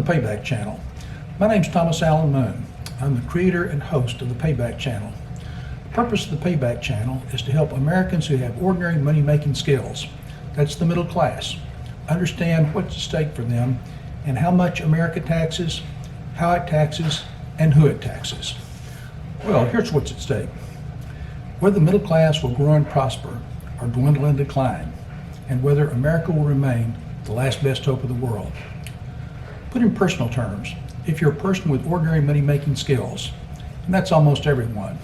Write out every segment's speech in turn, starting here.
the Payback Channel. My name's Thomas Allen Moon. I'm the creator and host of the Payback Channel. The purpose of the Payback Channel is to help Americans who have ordinary money-making skills, that's the middle class, understand what's at stake for them and how much America taxes, how it taxes, and who it taxes. Well, here's what's at stake. Whether the middle class will grow and prosper or dwindle and decline, and whether America will remain the last best hope of the world. Put in personal terms, if you're a person with ordinary money-making skills, and that's almost everyone,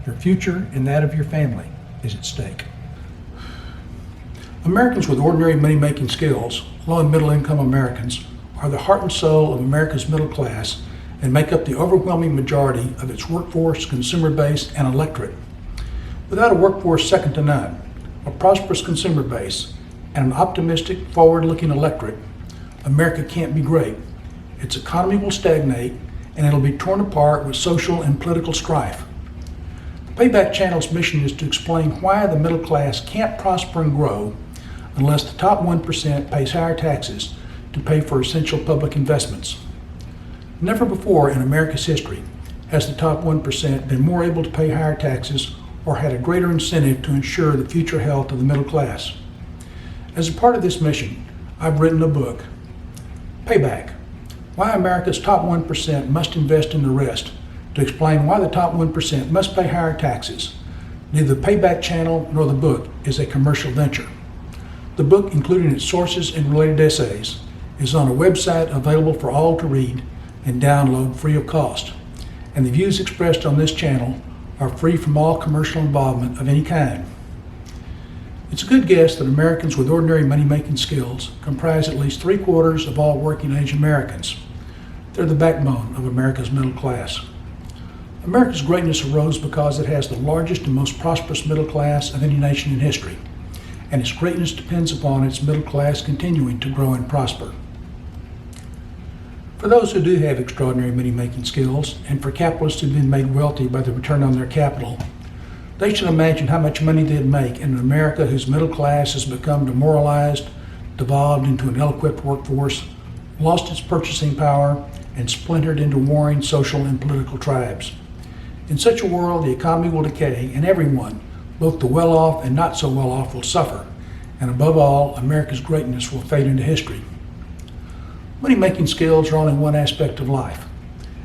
your future and that of your family is at stake. Americans with ordinary money-making skills, low and middle-income Americans, are the heart and soul of America's middle class and make up the overwhelming majority of its workforce, consumer base, and electorate. Without a workforce second to none, a prosperous consumer base, and an optimistic, forward-looking electorate, America can't be great. Its economy will stagnate, and it'll be torn apart with social and political strife. The Payback Channel's mission is to explain why the middle class can't prosper and grow unless the top 1% pays higher taxes to pay for essential public investments. Never before in America's history has the top 1% been more able to pay higher taxes or had a greater incentive to ensure the future health of the middle class. As a part of this mission, I've written a book, Payback: Why America's Top 1% Must Invest in the Rest, to explain why the top 1% must pay higher taxes. Neither the Payback Channel nor the book is a commercial venture. The book, including its sources and related essays, is on a website available for all to read and download free of cost, and the views expressed on this channel are free from all commercial involvement of any kind. It's a good guess that Americans with ordinary money-making skills comprise at least 3/4 of all working-age Americans. They're the backbone of America's middle class. America's greatness arose because it has the largest and most prosperous middle class of any nation in history, and its greatness depends upon its middle class continuing to grow and prosper. For those who do have extraordinary money-making skills, and for capitalists who've been made wealthy by the return on their capital, they should imagine how much money they'd make in an America whose middle class has become demoralized, devolved into an ill-equipped workforce, lost its purchasing power, and splintered into warring social and political tribes. In such a world, the economy will decay, and everyone, both the well-off and not so well-off, will suffer, and above all, America's greatness will fade into history. Money-making skills are only one aspect of life,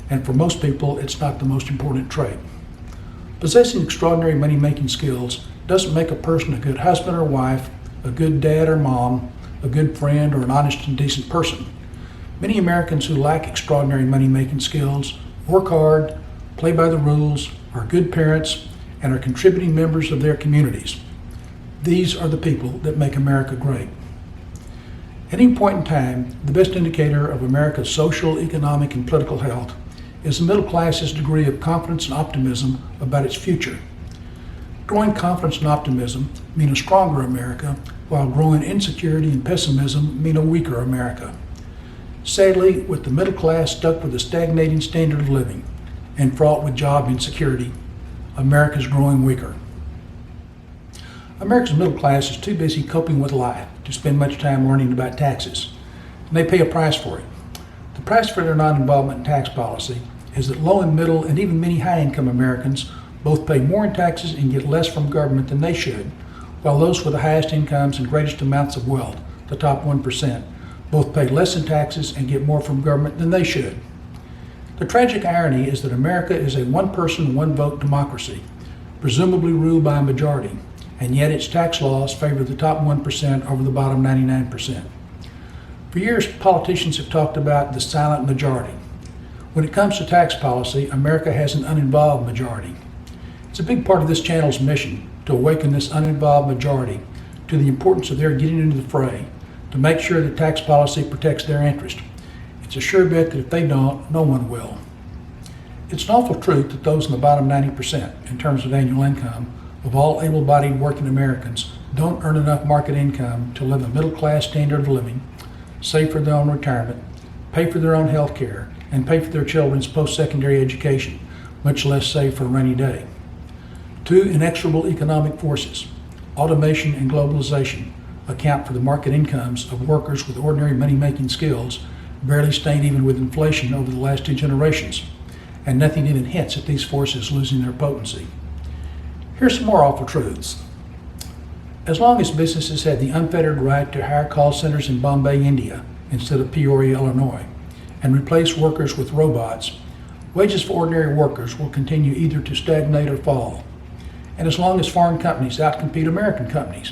and for most people, it's not the most important trait. Possessing extraordinary money-making skills doesn't make a person a good husband or wife, a good dad or mom, a good friend, or an honest and decent person. Many Americans who lack extraordinary money-making skills work hard, play by the rules, are good parents, and are contributing members of their communities. These are the people that make America great. At any point in time, the best indicator of America's social, economic, and political health is the middle class's degree of confidence and optimism about its future. Growing confidence and optimism mean a stronger America, while growing insecurity and pessimism mean a weaker America. Sadly, with the middle class stuck with a stagnating standard of living and fraught with job insecurity, America's growing weaker. America's middle class is too busy coping with life to spend much time learning about taxes, and they pay a price for it. The price for their non-involvement in tax policy is that low and middle and even many high-income Americans both pay more in taxes and get less from government than they should, while those with the highest incomes and greatest amounts of wealth, the top 1%, both pay less in taxes and get more from government than they should. The tragic irony is that America is a one-person, one-vote democracy, presumably ruled by a majority, and yet its tax laws favor the top 1% over the bottom 99%. For years, politicians have talked about the silent majority. When it comes to tax policy, America has an uninvolved majority. It's a big part of this channel's mission to awaken this uninvolved majority to the importance of their getting into the fray, to make sure that tax policy protects their interest. It's a sure bet that if they don't, no one will. It's an awful truth that those in the bottom 90%, in terms of annual income, of all able-bodied working Americans, don't earn enough market income to live a middle-class standard of living, save for their own retirement, pay for their own health care, and pay for their children's post-secondary education, much less save for a rainy day. Two inexorable economic forces, automation and globalization, account for the market incomes of workers with ordinary money-making skills barely staying even with inflation over the last 2 generations, and nothing even hints at these forces losing their potency. Here's some more awful truths. As long as businesses had the unfettered right to hire call centers in Bombay, India, instead of Peoria, Illinois, and replace workers with robots, wages for ordinary workers will continue either to stagnate or fall. And as long as foreign companies outcompete American companies,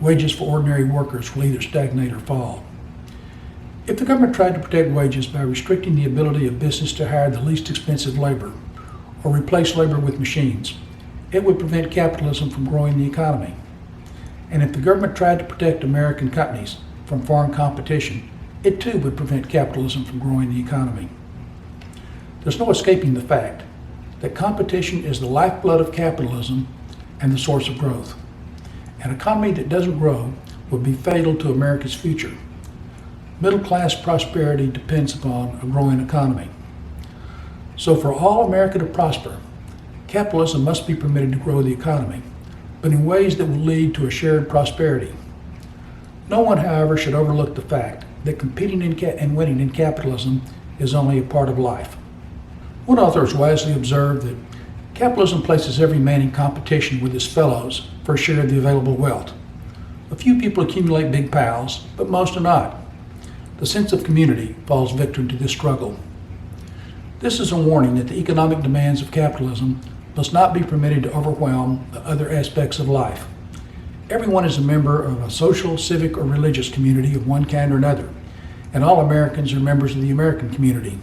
wages for ordinary workers will either stagnate or fall. If the government tried to protect wages by restricting the ability of business to hire the least expensive labor or replace labor with machines, it would prevent capitalism from growing the economy. And if the government tried to protect American companies from foreign competition, it too would prevent capitalism from growing the economy. There's no escaping the fact that competition is the lifeblood of capitalism and the source of growth. An economy that doesn't grow would be fatal to America's future. Middle-class prosperity depends upon a growing economy. So for all America to prosper, capitalism must be permitted to grow the economy, but in ways that will lead to a shared prosperity. No one, however, should overlook the fact that competing and winning in capitalism is only a part of life. One author has wisely observed that capitalism places every man in competition with his fellows for a share of the available wealth. A few people accumulate big piles, but most do not. The sense of community falls victim to this struggle. This is a warning that the economic demands of capitalism must not be permitted to overwhelm the other aspects of life. Everyone is a member of a social, civic, or religious community of one kind or another, and all Americans are members of the American community.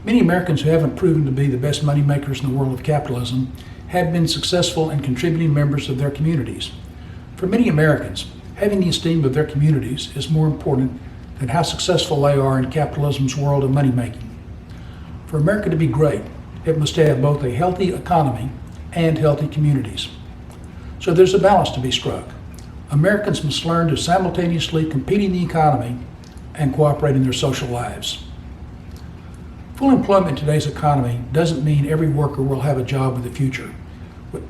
Many Americans who haven't proven to be the best moneymakers in the world of capitalism have been successful and contributing members of their communities. For many Americans, having the esteem of their communities is more important than how successful they are in capitalism's world of money-making. For America to be great, it must have both a healthy economy and healthy communities. So there's a balance to be struck. Americans must learn to simultaneously compete in the economy and cooperate in their social lives. Full employment in today's economy doesn't mean every worker will have a job in the future,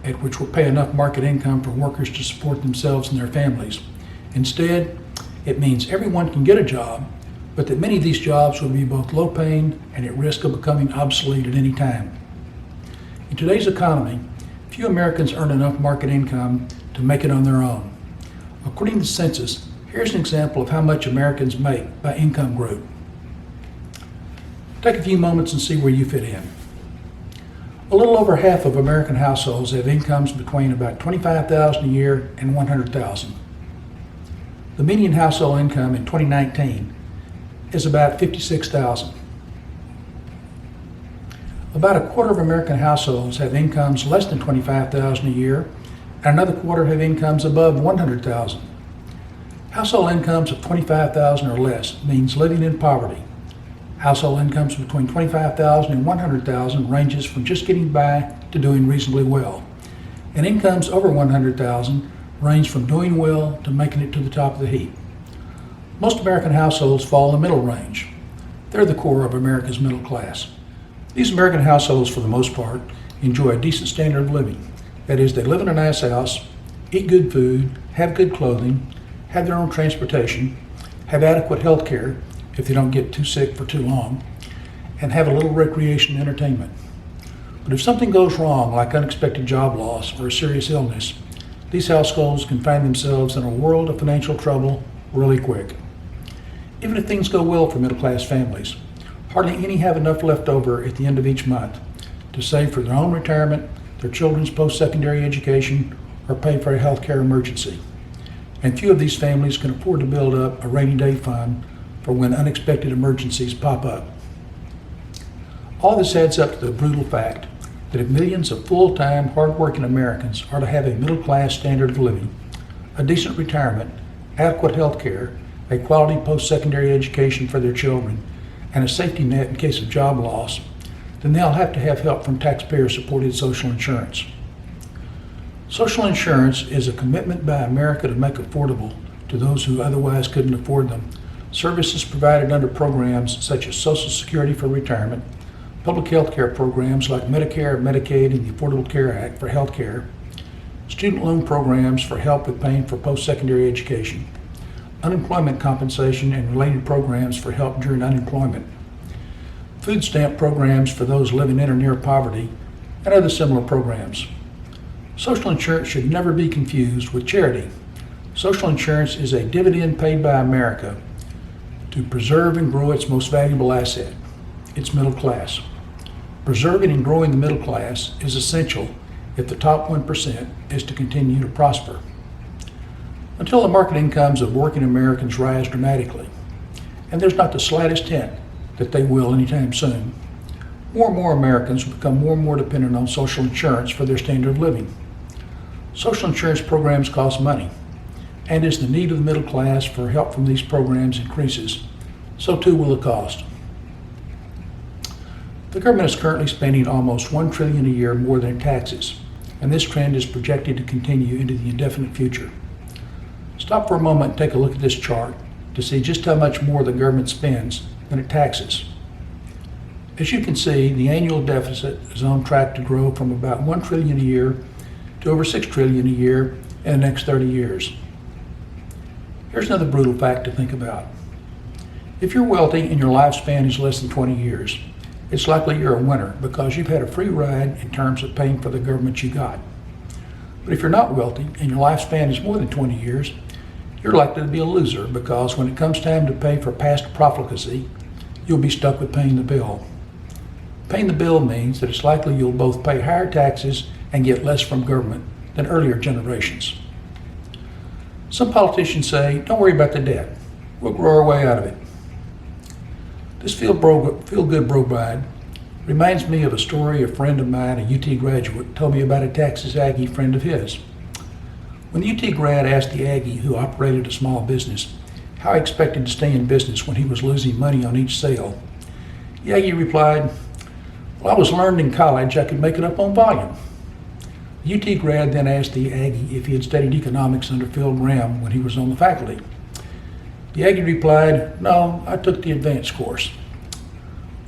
at which will pay enough market income for workers to support themselves and their families. Instead, it means everyone can get a job, but that many of these jobs will be both low-paying and at risk of becoming obsolete at any time. In today's economy, few Americans earn enough market income to make it on their own. According to the census, here's an example of how much Americans make by income group. Take a few moments and see where you fit in. A little over half of American households have incomes between about $25,000 a year and $100,000. The median household income in 2019 is about $56,000. About a quarter of American households have incomes less than $25,000 a year, and another quarter have incomes above $100,000. Household incomes of $25,000 or less means living in poverty. Household incomes between $25,000 and $100,000 ranges from just getting by to doing reasonably well. And incomes over $100,000 range from doing well to making it to the top of the heap. Most American households fall in the middle range. They're the core of America's middle class. These American households, for the most part, enjoy a decent standard of living. That is, they live in a nice house, eat good food, have good clothing, have their own transportation, have adequate health care if they don't get too sick for too long, and have a little recreation and entertainment. But if something goes wrong, like unexpected job loss or a serious illness, these households can find themselves in a world of financial trouble really quick. Even if things go well for middle-class families, hardly any have enough left over at the end of each month to save for their own retirement, their children's post-secondary education, or pay for a health care emergency. And few of these families can afford to build up a rainy day fund for when unexpected emergencies pop up. All this adds up to the brutal fact that if millions of full-time, hard-working Americans are to have a middle-class standard of living, a decent retirement, adequate health care, a quality post-secondary education for their children, and a safety net in case of job loss, then they'll have to have help from taxpayer-supported social insurance. Social insurance is a commitment by America to make affordable to those who otherwise couldn't afford them services provided under programs such as Social Security for retirement, public health care programs like Medicare, Medicaid, and the Affordable Care Act for health care, student loan programs for help with paying for post-secondary education, unemployment compensation and related programs for help during unemployment, food stamp programs for those living in or near poverty, and other similar programs. Social insurance should never be confused with charity. Social insurance is a dividend paid by America to preserve and grow its most valuable asset, its middle class. Preserving and growing the middle class is essential if the top 1% is to continue to prosper. Until the market incomes of working Americans rise dramatically, and there's not the slightest hint that they will anytime soon, more and more Americans will become more and more dependent on social insurance for their standard of living. Social insurance programs cost money, and as the need of the middle class for help from these programs increases, so too will the cost. The government is currently spending almost $1 trillion a year more than in taxes, and this trend is projected to continue into the indefinite future. Stop for a moment and take a look at this chart to see just how much more the government spends than it taxes. As you can see, the annual deficit is on track to grow from about $1 trillion a year to over $6 trillion a year in the next 30 years. Here's another brutal fact to think about. If you're wealthy and your lifespan is less than 20 years, it's likely you're a winner because you've had a free ride in terms of paying for the government you got. But if you're not wealthy and your lifespan is more than 20 years, you're likely to be a loser because when it comes time to pay for past profligacy, you'll be stuck with paying the bill. Paying the bill means that it's likely you'll both pay higher taxes and get less from government than earlier generations. Some politicians say, don't worry about the debt. We'll grow our way out of it. This feel-good bromide reminds me of a story a friend of mine, a UT graduate, told me about a Texas Aggie friend of his. When the UT grad asked the Aggie who operated a small business how he expected to stay in business when he was losing money on each sale, the Aggie replied, well, I was learned in college I could make it up on volume. The UT grad then asked the Aggie if he had studied economics under Phil Graham when he was on the faculty. The Aggie replied, no, I took the advanced course.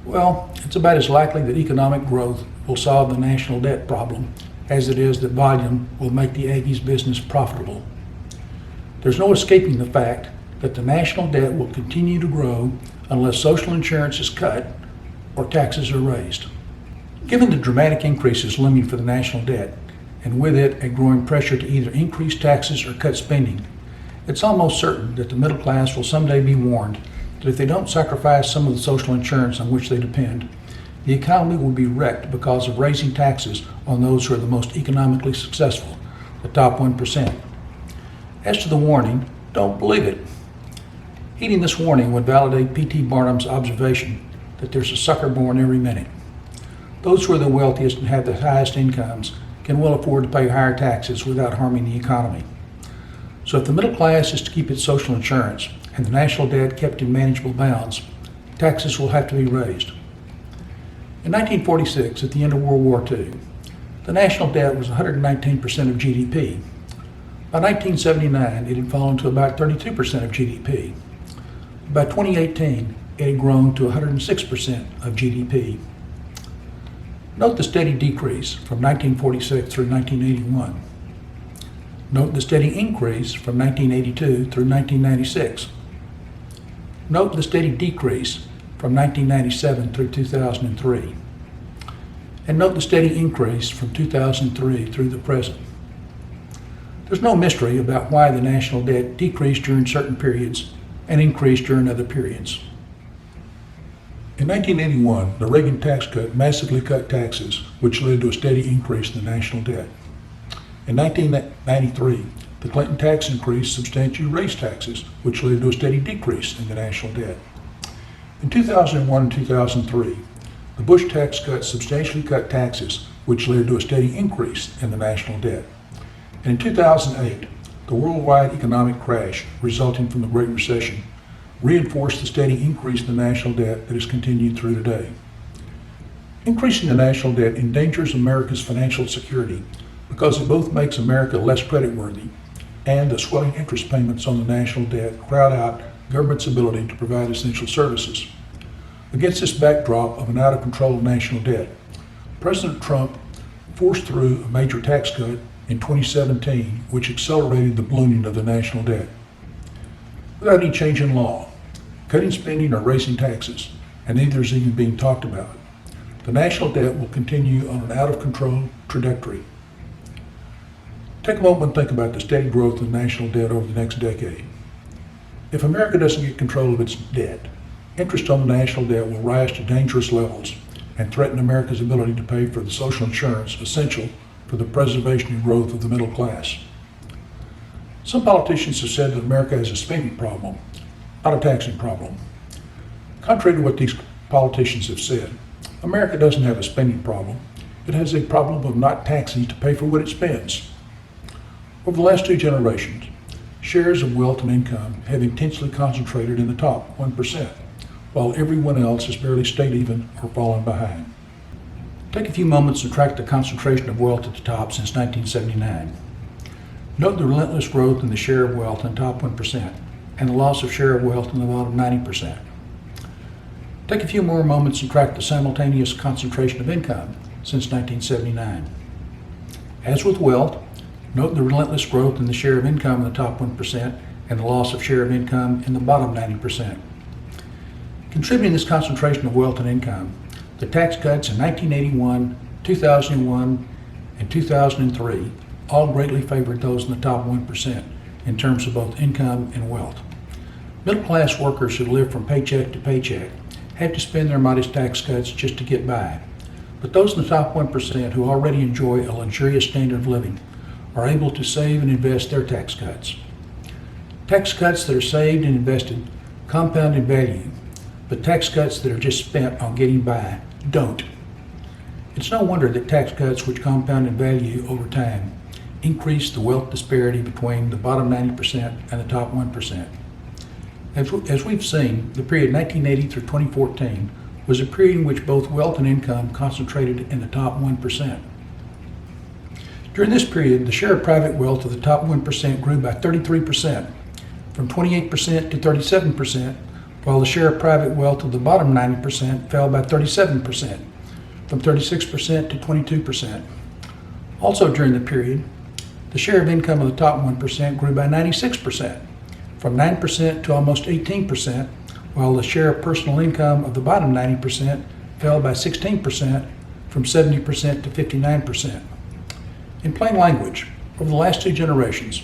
Well, it's about as likely that economic growth will solve the national debt problem as it is that volume will make the Aggie's business profitable. There's no escaping the fact that the national debt will continue to grow unless social insurance is cut or taxes are raised. Given the dramatic increases looming for the national debt, and with it a growing pressure to either increase taxes or cut spending, it's almost certain that the middle class will someday be warned that if they don't sacrifice some of the social insurance on which they depend, the economy will be wrecked because of raising taxes on those who are the most economically successful, the top 1%. As to the warning, don't believe it. Heeding this warning would validate P.T. Barnum's observation that there's a sucker born every minute. Those who are the wealthiest and have the highest incomes can well afford to pay higher taxes without harming the economy. So if the middle class is to keep its social insurance and the national debt kept in manageable bounds, taxes will have to be raised. In 1946, at the end of World War II, the national debt was 119% of GDP. By 1979, it had fallen to about 32% of GDP. By 2018, it had grown to 106% of GDP. Note the steady decrease from 1946 through 1981. Note the steady increase from 1982 through 1996. Note the steady decrease from 1997 through 2003. And note the steady increase from 2003 through the present. There's no mystery about why the national debt decreased during certain periods and increased during other periods. In 1981, the Reagan tax cut massively cut taxes, which led to a steady increase in the national debt. In 1993, the Clinton tax increase substantially raised taxes, which led to a steady decrease in the national debt. In 2001 and 2003, the Bush tax cut substantially cut taxes, which led to a steady increase in the national debt. And in 2008, the worldwide economic crash resulting from the Great Recession reinforced the steady increase in the national debt that has continued through today. Increasing the national debt endangers America's financial security because it both makes America less creditworthy and the swelling interest payments on the national debt crowd out government's ability to provide essential services. Against this backdrop of an out-of-control national debt, President Trump forced through a major tax cut in 2017, which accelerated the ballooning of the national debt. without any change in law, cutting spending or raising taxes, and neither is even being talked about. The national debt will continue on an out-of-control trajectory. Take a moment and think about the steady growth of the national debt over the next decade. If America doesn't get control of its debt, interest on the national debt will rise to dangerous levels and threaten America's ability to pay for the social insurance essential for the preservation and growth of the middle class. Some politicians have said that America has a spending problem, not a taxing problem. Contrary to what these politicians have said, America doesn't have a spending problem. It has a problem of not taxing to pay for what it spends. Over the last two generations, shares of wealth and income have intensely concentrated in the top 1%, while everyone else has barely stayed even or fallen behind. Take a few moments to track the concentration of wealth at the top since 1979. Note the relentless growth in the share of wealth in the top 1% and the loss of share of wealth in the bottom 90%. Take a few more moments and track the simultaneous concentration of income since 1979. As with wealth, note the relentless growth in the share of income in the top 1% and the loss of share of income in the bottom 90%. Contributing to this concentration of wealth and income, the tax cuts in 1981, 2001, and 2003 all greatly favored those in the top 1% in terms of both income and wealth. Middle-class workers who live from paycheck to paycheck had to spend their modest tax cuts just to get by. But those in the top 1% who already enjoy a luxurious standard of living are able to save and invest their tax cuts. Tax cuts that are saved and invested compound in value, but tax cuts that are just spent on getting by don't. It's no wonder that tax cuts which compound in value over time increase the wealth disparity between the bottom 90% and the top 1%. As we've seen, the period 1980 through 2014 was a period in which both wealth and income concentrated in the top 1%. During this period, the share of private wealth of the top 1% grew by 33%, from 28% to 37%, while the share of private wealth of the bottom 90% fell by 37%, from 36% to 22%. Also during the period, the share of income of the top 1% grew by 96%, from 9% to almost 18%, while the share of personal income of the bottom 90% fell by 16%, from 70% to 59%. In plain language, over the last two generations,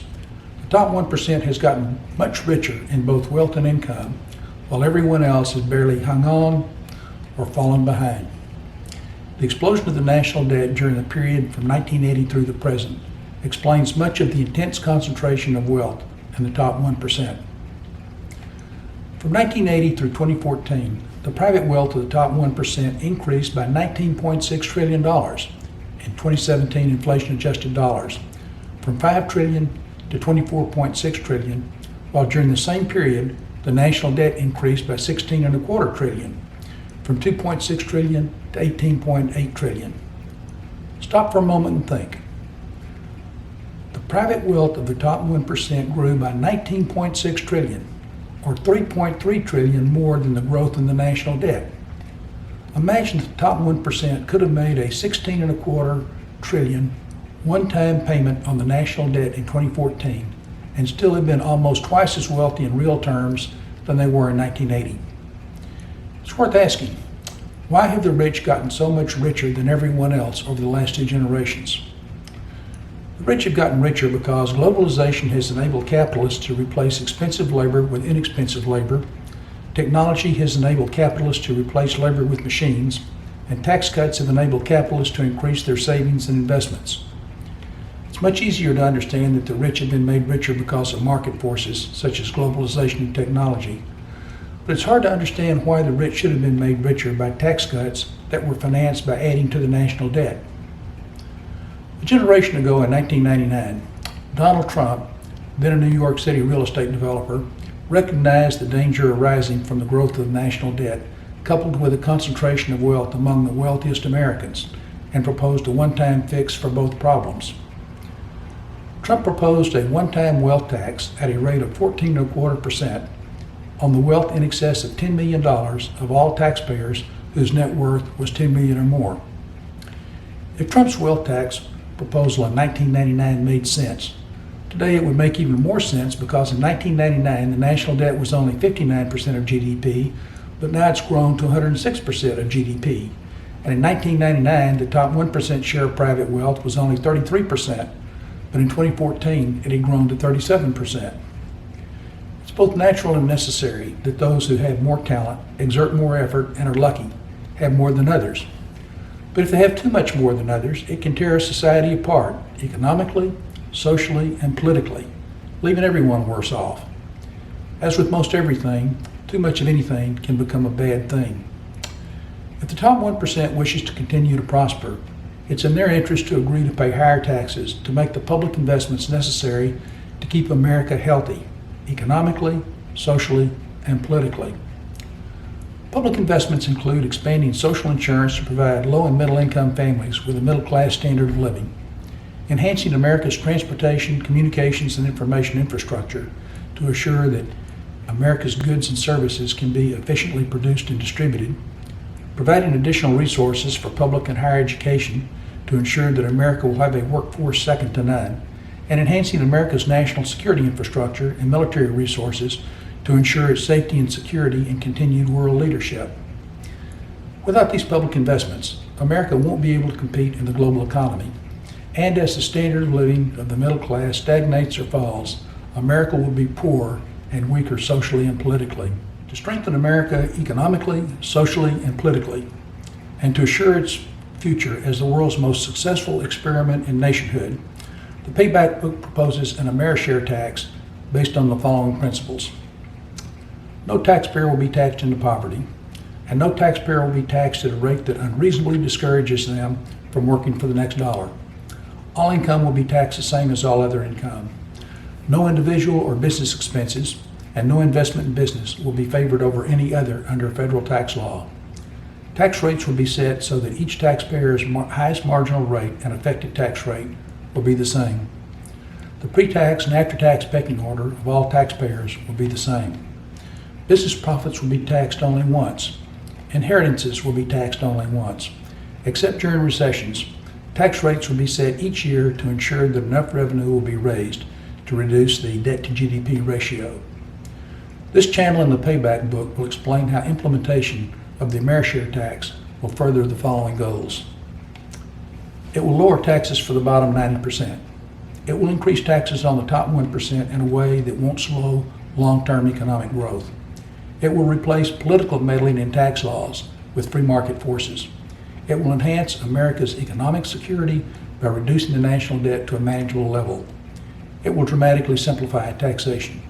the top 1% has gotten much richer in both wealth and income, while everyone else has barely hung on or fallen behind. The explosion of the national debt during the period from 1980 through the present explains much of the intense concentration of wealth in the top 1%. From 1980 through 2014, the private wealth of the top 1% increased by $19.6 trillion in 2017 inflation-adjusted dollars, from $5 trillion to $24.6 trillion, while during the same period, the national debt increased by $16.25 trillion, from $2.6 trillion to $18.8 trillion. Stop for a moment and think. The private wealth of the top 1% grew by $19.6 trillion, or $3.3 trillion more than the growth in the national debt. Imagine if the top 1% could have made a $16.25 trillion one-time payment on the national debt in 2014 and still have been almost twice as wealthy in real terms than they were in 1980. It's worth asking, why have the rich gotten so much richer than everyone else over the last two generations? The rich have gotten richer because globalization has enabled capitalists to replace expensive labor with inexpensive labor, technology has enabled capitalists to replace labor with machines, and tax cuts have enabled capitalists to increase their savings and investments. It's much easier to understand that the rich have been made richer because of market forces such as globalization and technology, but it's hard to understand why the rich should have been made richer by tax cuts that were financed by adding to the national debt. A generation ago in 1999, Donald Trump, then a New York City real estate developer, recognized the danger arising from the growth of the national debt, coupled with a concentration of wealth among the wealthiest Americans, and proposed a one-time fix for both problems. Trump proposed a one-time wealth tax at a rate of 14.25% on the wealth in excess of $10 million of all taxpayers whose net worth was $10 million or more. If Trump's wealth tax proposal in 1999 made sense, Today it would make even more sense because in 1999 the national debt was only 59% of GDP, but now it's grown to 106% of GDP. And in 1999 the top 1% share of private wealth was only 33%, but in 2014 it had grown to 37%. It's both natural and necessary that those who have more talent, exert more effort, and are lucky have more than others. But if they have too much more than others, it can tear a society apart, economically, socially, and politically, leaving everyone worse off. As with most everything, too much of anything can become a bad thing. If the top 1% wishes to continue to prosper, it's in their interest to agree to pay higher taxes to make the public investments necessary to keep America healthy, economically, socially, and politically. Public investments include expanding social insurance to provide low and middle income families with a middle class standard of living, enhancing America's transportation, communications, and information infrastructure to assure that America's goods and services can be efficiently produced and distributed, providing additional resources for public and higher education to ensure that America will have a workforce second to none, and enhancing America's national security infrastructure and military resources to ensure its safety and security and continued world leadership. Without these public investments, America won't be able to compete in the global economy. And as the standard of living of the middle class stagnates or falls, America will be poorer and weaker socially and politically. To strengthen America economically, socially, and politically, and to assure its future as the world's most successful experiment in nationhood, the Payback book proposes an AmeriShare tax based on the following principles. No taxpayer will be taxed into poverty, and no taxpayer will be taxed at a rate that unreasonably discourages them from working for the next dollar. All income will be taxed the same as all other income. No individual or business expenses and no investment in business will be favored over any other under federal tax law. Tax rates will be set so that each taxpayer's highest marginal rate and effective tax rate will be the same. The pre-tax and after-tax pecking order of all taxpayers will be the same. Business profits will be taxed only once. Inheritances will be taxed only once. Except during recessions, tax rates will be set each year to ensure that enough revenue will be raised to reduce the debt to GDP ratio. This channel in the Payback book will explain how implementation of the AmeriShare tax will further the following goals. It will lower taxes for the bottom 90%. It will increase taxes on the top 1% in a way that won't slow long-term economic growth. It will replace political meddling in tax laws with free market forces. It will enhance America's economic security by reducing the national debt to a manageable level. It will dramatically simplify taxation.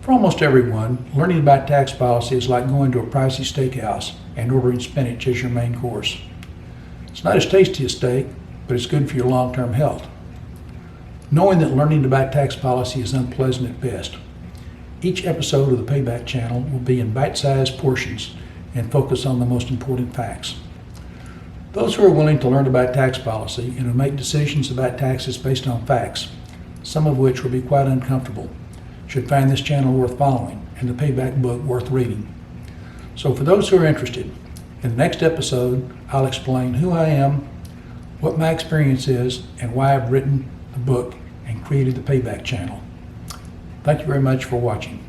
For almost everyone, learning about tax policy is like going to a pricey steakhouse and ordering spinach as your main course. It's not as tasty as steak, but it's good for your long-term health. Knowing that learning about tax policy is unpleasant at best. Each episode of the Payback channel will be in bite-sized portions and focus on the most important facts. Those who are willing to learn about tax policy and who make decisions about taxes based on facts, some of which will be quite uncomfortable, should find this channel worth following and the Payback book worth reading. So for those who are interested, in the next episode, I'll explain who I am, what my experience is, and why I've written the book and created the Payback channel. Thank you very much for watching.